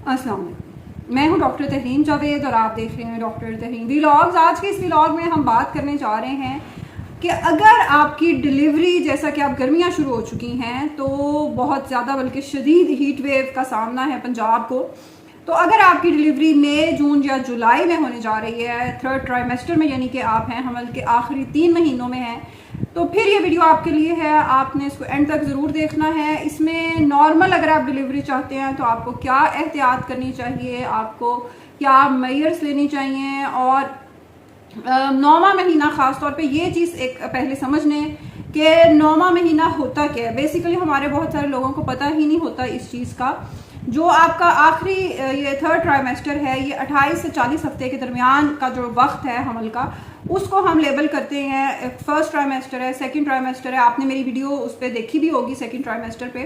अस्सलाम वालेकुम, मैं हूं डॉक्टर तहरीन जावेद और आप देख रहे हैं डॉक्टर तहरीन व्लॉग्स। आज के इस व्लॉग में हम बात करने जा रहे हैं कि अगर आपकी डिलीवरी, जैसा कि आप गर्मियां शुरू हो चुकी हैं तो बहुत ज़्यादा बल्कि शदीद हीट वेव का सामना है पंजाब को, तो अगर आपकी डिलीवरी मई, जून या जुलाई में होने जा रही है, थर्ड ट्राइमेस्टर में, यानी कि आप हैं हमल के आखिरी 3 महीनों में हैं, तो फिर ये वीडियो आपके लिए है। आपने इसको एंड तक ज़रूर देखना है। इसमें नॉर्मल अगर आप डिलीवरी चाहते हैं तो आपको क्या एहतियात करनी चाहिए, आपको क्या मेजर्स लेनी चाहिए, और 9वां महीना ख़ास तौर पे ये चीज़ एक पहले समझ लें कि 9वां महीना होता क्या है। बेसिकली हमारे बहुत सारे लोगों को पता ही नहीं होता इस चीज़ का। जो आपका आखिरी ये थर्ड ट्राइमेस्टर है, ये 28 से 40 हफ्ते के दरमियान का जो वक्त है हमल का, उसको हम लेबल करते हैं। फर्स्ट ट्राइमेस्टर है, सेकंड ट्राइमेस्टर है। आपने मेरी वीडियो उस पर देखी भी होगी सेकंड ट्राइमेस्टर पे।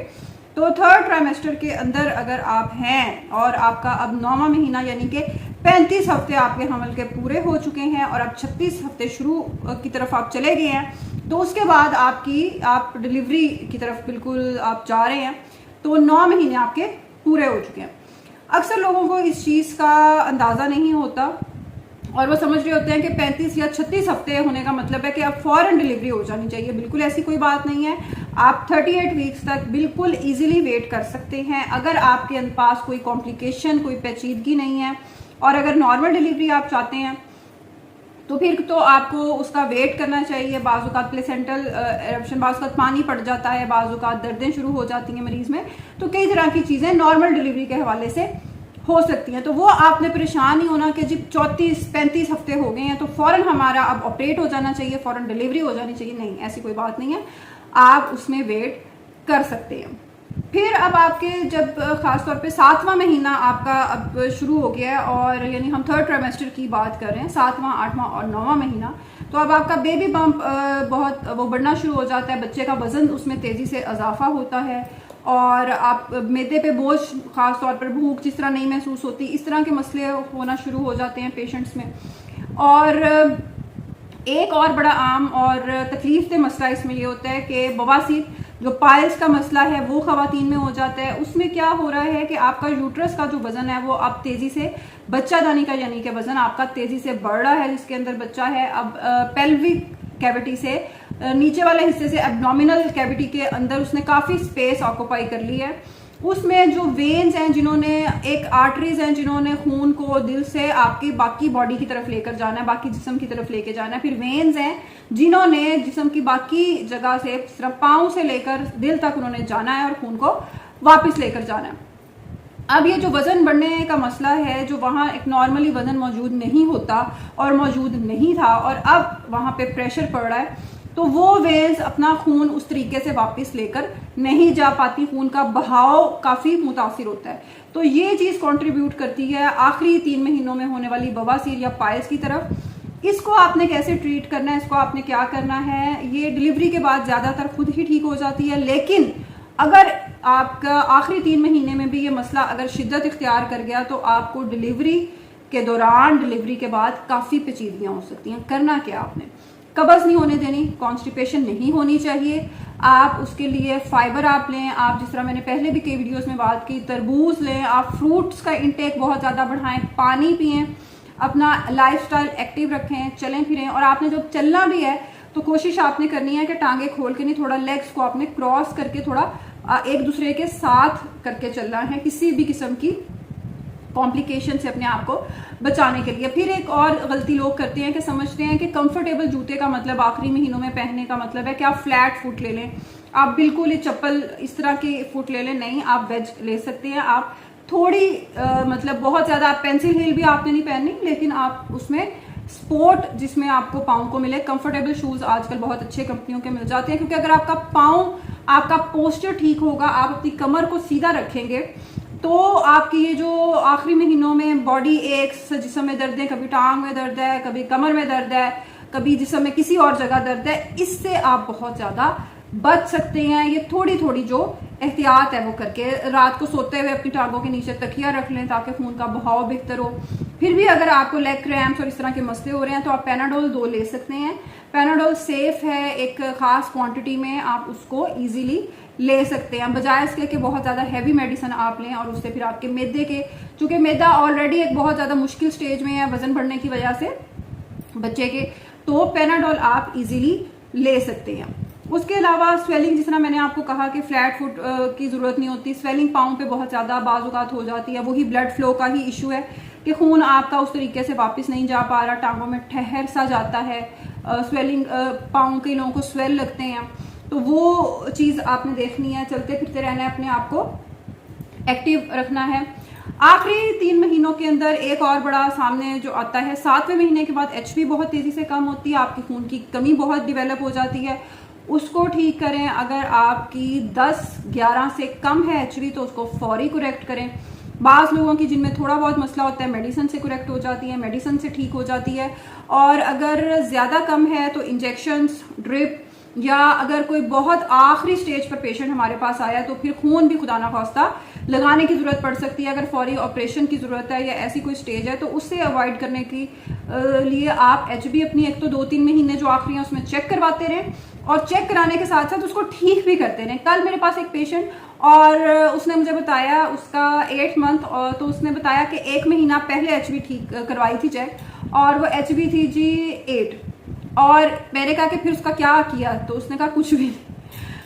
तो थर्ड ट्राइमेस्टर के अंदर अगर आप हैं और आपका अब 9वां महीना यानी कि 35 हफ्ते आपके हमल के पूरे हो चुके हैं और अब 36 हफ्ते शुरू की तरफ आप चले गए हैं, तो उसके बाद आप डिलीवरी की तरफ बिल्कुल आप जा रहे हैं, तो 9 महीने आपके पूरे हो चुके हैं। अक्सर लोगों को इस चीज़ का अंदाज़ा नहीं होता और वो समझ रहे होते हैं कि 35 या 36 हफ्ते होने का मतलब है कि अब फ़ौरन डिलीवरी हो जानी चाहिए। बिल्कुल ऐसी कोई बात नहीं है। आप 38 वीक्स तक बिल्कुल इजीली वेट कर सकते हैं अगर आपके पास कोई कॉम्प्लिकेशन, कोई पेचीदगी नहीं है। और अगर नॉर्मल डिलीवरी आप चाहते हैं तो फिर तो आपको उसका वेट करना चाहिए। बाज़-औक़ात प्लेसेंटल एरप्शन, बाज़-औक़ात पानी पड़ जाता है, बाज़-औक़ात दर्दें शुरू हो जाती हैं मरीज़ में, तो कई तरह की चीज़ें नॉर्मल डिलीवरी के हवाले से हो सकती हैं। तो वो आपने परेशान नहीं होना कि जी 34-35 हफ्ते हो गए हैं तो फ़ौरन हमारा अब ऑपरेट हो जाना चाहिए, फ़ौरन डिलीवरी हो जानी चाहिए। नहीं, ऐसी कोई बात नहीं है। आप उसमें वेट कर सकते हैं। फिर अब आपके जब ख़ास तौर पे 7वां महीना आपका अब शुरू हो गया है, और यानी हम थर्ड ट्राइमेस्टर की बात कर रहे हैं, 7वां, 8वां और 9वां महीना, तो अब आपका बेबी बम्प बहुत वो बढ़ना शुरू हो जाता है। बच्चे का वज़न उसमें तेज़ी से इजाफा होता है और आप मैदे पे बोझ, ख़ास तौर पर भूख जिस तरह नहीं महसूस होती, इस तरह के मसले होना शुरू हो जाते हैं पेशेंट्स में। और एक और बड़ा आम और तकलीफ दे मसला इसमें ये होता है कि बवासीर, जो पाइल्स का मसला है, वो ख़वातीन में हो जाता है। उसमें क्या हो रहा है कि आपका यूट्रस का जो वज़न है वो अब तेज़ी से, बच्चादानी का यानी कि वज़न आपका तेज़ी से बढ़ रहा है, जिसके अंदर बच्चा है। अब पेल्विक कैविटी से नीचे वाले हिस्से से एब्डोमिनल कैविटी के अंदर उसने काफ़ी स्पेस ऑक्यूपाई कर ली है। उसमें जो वेन्स हैं, जिन्होंने एक आर्टरीज हैं जिन्होंने खून को दिल से आपकी बाकी बॉडी की तरफ लेकर जाना है, बाकी जिस्म की तरफ लेकर जाना है। फिर वेन्स हैं जिन्होंने जिस्म की बाकी जगह से, सिर्फ पाँव से लेकर दिल तक उन्होंने जाना है और खून को वापस लेकर जाना है। अब ये जो वज़न बढ़ने का मसला है, जो वहाँ एक नॉर्मली वज़न मौजूद नहीं होता और मौजूद नहीं था और अब वहाँ पे प्रेशर पड़ रहा है, तो वो वेन्स अपना खून उस तरीके से वापस लेकर नहीं जा पाती। खून का बहाव काफ़ी मुतासिर होता है। तो ये चीज़ कंट्रीब्यूट करती है आखिरी 3 महीनों में होने वाली बवासीर या पाइल्स की तरफ। इसको आपने कैसे ट्रीट करना है, इसको आपने क्या करना है, ये डिलीवरी के बाद ज़्यादातर खुद ही ठीक हो जाती है। लेकिन अगर आपका आखिरी 3 महीने में भी ये मसला अगर शिद्दत इख्तियार कर गया तो आपको डिलीवरी के दौरान, डिलीवरी के बाद काफ़ी पेचीदगियाँ हो सकती हैं। करना क्या आपने, कब्ज़ नहीं होने देनी, कॉन्स्टिपेशन नहीं होनी चाहिए। आप उसके लिए फाइबर आप लें। आप जिस तरह मैंने पहले भी कई वीडियोस में बात की, तरबूज लें। आप फ्रूट्स का इंटेक बहुत ज़्यादा बढ़ाएं, पानी पिएं, अपना लाइफस्टाइल एक्टिव रखें, चलें फिरें। और आपने जब चलना भी है तो कोशिश आपने करनी है कि टांगे खोल के नहीं, थोड़ा लेग्स को आपने क्रॉस करके थोड़ा एक दूसरे के साथ करके चलना है, किसी भी किस्म की कॉम्प्लिकेशन से अपने आप को बचाने के लिए। फिर एक और गलती लोग करते हैं कि समझते हैं कि कंफर्टेबल जूते का मतलब आखिरी महीनों में पहनने का मतलब है कि आप फ्लैट फुट ले लें, आप बिल्कुल ही चप्पल इस तरह की फुट ले लें। नहीं, आप वेज ले सकते हैं। आप थोड़ी मतलब बहुत ज़्यादा पेंसिल हील भी आपने नहीं पहननी, लेकिन आप उसमें स्पोर्ट जिसमें आपको पाँव को मिले, कंफर्टेबल शूज़ आजकल बहुत अच्छे कंपनियों के मिल जाते हैं। क्योंकि अगर आपका पाँव, आपका पोस्चर ठीक होगा, आप अपनी कमर को सीधा रखेंगे, तो आपकी ये जो आखिरी महीनों में बॉडी एक्स, जिस्म में दर्द है, कभी टांग में दर्द है, कभी कमर में दर्द है, कभी जिस्म में किसी और जगह दर्द है, इससे आप बहुत ज़्यादा बच सकते हैं। ये थोड़ी थोड़ी जो एहतियात है वो करके, रात को सोते हुए अपनी टांगों के नीचे तकिया रख लें ताकि खून का बहाव बेहतर हो। फिर भी अगर आपको लेग क्रैम्प्स और इस तरह के मसले हो रहे हैं तो आप पैनाडोल 2 ले सकते हैं। पैनाडोल सेफ है, एक ख़ास क्वांटिटी में आप उसको इजीली ले सकते हैं, बजाय इसके कि बहुत ज़्यादा हैवी मेडिसिन आप लें और उससे फिर आपके मैदे के, चूँकि मैदा ऑलरेडी एक बहुत ज़्यादा मुश्किल स्टेज में है वज़न बढ़ने की वजह से बच्चे के, तो पैनाडोल आप इजीली ले सकते हैं। उसके अलावा स्वेलिंग, जिस तरह मैंने आपको कहा कि फ्लैट फुट की ज़रूरत नहीं होती, स्वेलिंग पाँव पे बहुत ज़्यादा बाजुकात हो जाती है, वही ब्लड फ्लो का ही इशू है कि खून आपका उस तरीके से वापस नहीं जा पा रहा, टांगों में ठहर सा जाता है, स्वेलिंग पाँव के लोगों को स्वेल लगते हैं, तो वो चीज़ आपने देखनी है, चलते फिरते रहना है, अपने आप को एक्टिव रखना है। आखिरी 3 महीनों के अंदर एक और बड़ा सामने जो आता है, 7वें महीने के बाद एचबी बहुत तेज़ी से कम होती है, आपकी खून की कमी बहुत डिवेलप हो जाती है, उसको ठीक करें। अगर आपकी 10-11 से कम है एचबी तो उसको फौरी करेक्ट करें। बाज़ लोगों की जिनमें थोड़ा बहुत मसला होता है मेडिसिन से करेक्ट हो जाती है, मेडिसिन से ठीक हो जाती है, और अगर ज़्यादा कम है तो इंजेक्शंस, ड्रिप, या अगर कोई बहुत आखिरी स्टेज पर पेशेंट हमारे पास आया तो फिर खून भी खुदा ना खास्ता लगाने की ज़रूरत पड़ सकती है। अगर फौरी ऑपरेशन की ज़रूरत है या ऐसी कोई स्टेज है तो उससे अवॉइड करने की लिए आप एचबी अपनी एक तो 2-3 महीने जो आखिरी हैं उसमें चेक करवाते रहें, और चेक कराने के साथ साथ उसको ठीक भी करते रहें। कल मेरे पास एक पेशेंट और उसने मुझे बताया, उसका 8 मंथ, और तो उसने बताया कि 1 महीना पहले एचबी ठीक करवाई थी चेक, और वो एचबी थी जी 8, और मैंने कहा कि फिर उसका क्या किया, तो उसने कहा कुछ भी नहीं।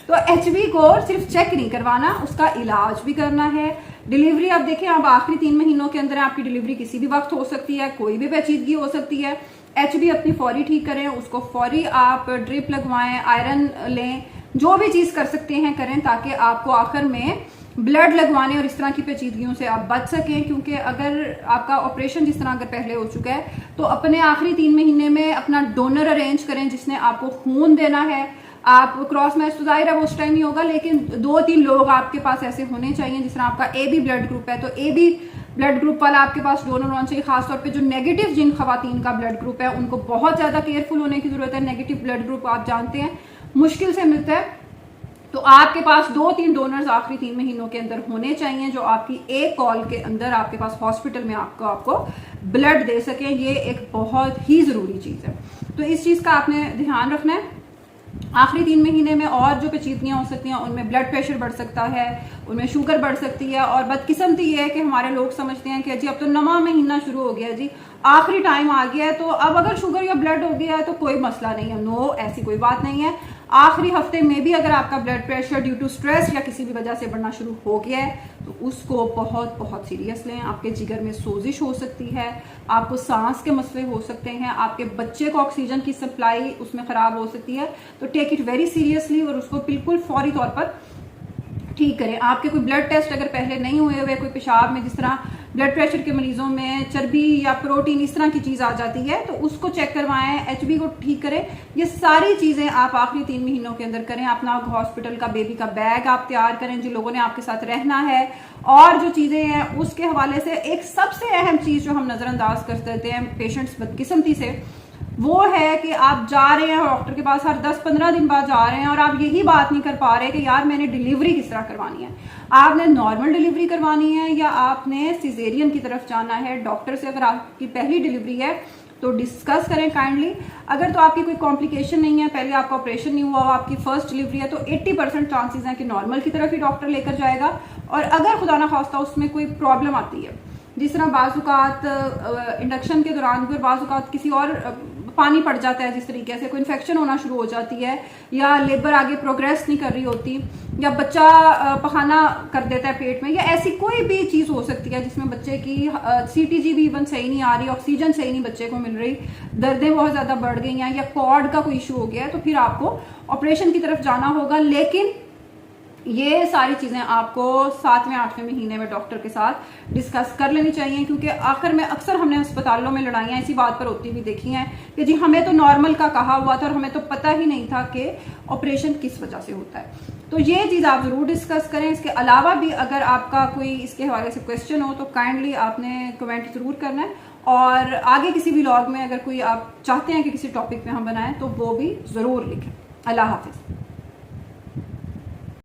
तो एचबी को सिर्फ चेक नहीं करवाना, उसका इलाज भी करना है। डिलीवरी आप देखें, अब आखिरी 3 महीनों के अंदर आपकी डिलीवरी किसी भी वक्त हो सकती है, कोई भी पेचीदगी हो सकती है। एचबी अपनी फौरी ठीक करें, उसको फौरी आप ड्रिप लगवाएं, आयरन लें, जो भी चीज़ कर सकते हैं करें, ताकि आपको आखिर में ब्लड लगवाने और इस तरह की पेचीदगियों से आप बच सकें। क्योंकि अगर आपका ऑपरेशन जिस तरह अगर पहले हो चुका है तो अपने आखिरी 3 महीने में अपना डोनर अरेंज करें जिसने आपको खून देना है। आप क्रॉस मैच तो जाहिर है वो उस टाइम ही होगा, लेकिन 2-3 लोग आपके पास ऐसे होने चाहिए। जिस तरह आपका AB ब्लड ग्रुप है तो AB ब्लड ग्रुप वाला आपके पास डोनर होना चाहिए। खासतौर पे जो नेगेटिव जिन खवातीन का ब्लड ग्रुप है उनको बहुत ज़्यादा केयरफुल होने की ज़रूरत है। नेगेटिव ब्लड ग्रुप आप जानते हैं मुश्किल से मिलता है, तो आपके पास 2-3 डोनर्स आखिरी 3 महीनों के अंदर होने चाहिए जो आपकी एक कॉल के अंदर आपके पास हॉस्पिटल में आपको ब्लड दे सकें। ये एक बहुत ही ज़रूरी चीज़ है, तो इस चीज़ का आपने ध्यान रखना है। आखिरी 3 महीने में और जो पेचीदगियाँ हो सकती हैं उनमें ब्लड प्रेशर बढ़ सकता है, उनमें शुगर बढ़ सकती है, और बदकिस्मती ये है कि हमारे लोग समझते हैं कि जी अब तो नवा महीना शुरू हो गया, जी आखिरी टाइम आ गया है, तो अब अगर शुगर या ब्लड हो गया है तो कोई मसला नहीं है। नो, ऐसी कोई बात नहीं है। आखिरी हफ्ते में भी अगर आपका blood pressure due to stress या किसी भी वजह से बढ़ना शुरू हो गया है तो उसको बहुत बहुत सीरियस लें। आपके जिगर में सोजिश हो सकती है, आपको सांस के मसले हो सकते हैं, आपके बच्चे को ऑक्सीजन की सप्लाई उसमें ख़राब हो सकती है, तो टेक इट वेरी सीरियसली और उसको बिल्कुल फौरी तौर पर ठीक करें। आपके कोई ब्लड टेस्ट अगर पहले नहीं हुए हुए, कोई पेशाब में जिस तरह ब्लड प्रेशर के मरीजों में चर्बी या प्रोटीन इस तरह की चीज़ आ जाती है तो उसको चेक करवाएं, एचबी को ठीक करें। ये सारी चीज़ें आप आखिरी 3 महीनों के अंदर करें। अपना हॉस्पिटल का बेबी का बैग आप तैयार करें जिन लोगों ने आपके साथ रहना है, और जो चीज़ें हैं उसके हवाले से एक सबसे अहम चीज़ जो हम नज़रअंदाज कर देते हैं पेशेंट्स बदकिस्मती से, वो है कि आप जा रहे हैं डॉक्टर के पास, हर 10-15 दिन बाद जा रहे हैं और आप यही बात नहीं कर पा रहे कि यार मैंने डिलीवरी किस तरह करवानी है। आपने नॉर्मल डिलीवरी करवानी है या आपने सिजेरियन की तरफ जाना है। डॉक्टर से अगर आपकी पहली डिलीवरी है तो डिस्कस करें काइंडली। अगर तो आपकी कोई कॉम्प्लिकेशन नहीं है, पहले आपका ऑपरेशन नहीं हुआ, आपकी फर्स्ट डिलीवरी है, तो 80% चांसेस हैं कि नॉर्मल की तरफ ही डॉक्टर लेकर जाएगा। और अगर खुदा ना खास्ता उसमें कोई प्रॉब्लम आती है, जिस तरह बाजुकात इंडक्शन के दौरान फिर बाजुकात किसी और पानी पड़ जाता है, जिस तरीके से कोई इन्फेक्शन होना शुरू हो जाती है, या लेबर आगे प्रोग्रेस नहीं कर रही होती, या बच्चा पखाना कर देता है पेट में, या ऐसी कोई भी चीज़ हो सकती है जिसमें बच्चे की CTG भी इवन सही नहीं आ रही, ऑक्सीजन सही नहीं बच्चे को मिल रही, दर्दें बहुत ज़्यादा बढ़ गई हैं, या कॉर्ड का कोई इशू हो गया है, तो फिर आपको ऑपरेशन की तरफ जाना होगा। लेकिन ये सारी चीज़ें आपको 7वें-8वें महीने में डॉक्टर के साथ डिस्कस कर लेनी चाहिए, क्योंकि आखिर में अक्सर हमने अस्पतालों में लड़ाइयाँ इसी बात पर होती हुई देखी हैं कि जी हमें तो नॉर्मल का कहा हुआ था और हमें तो पता ही नहीं था कि ऑपरेशन किस वजह से होता है। तो ये चीज़ आप ज़रूर डिस्कस करें। इसके अलावा भी अगर आपका कोई इसके हवाले से क्वेश्चन हो तो काइंडली आपने कमेंट ज़रूर करना है, और आगे किसी भी व्लॉग में अगर कोई आप चाहते हैं कि किसी टॉपिक पे हम बनाएं तो वो भी ज़रूर लिखें। अल्लाह हाफिज़।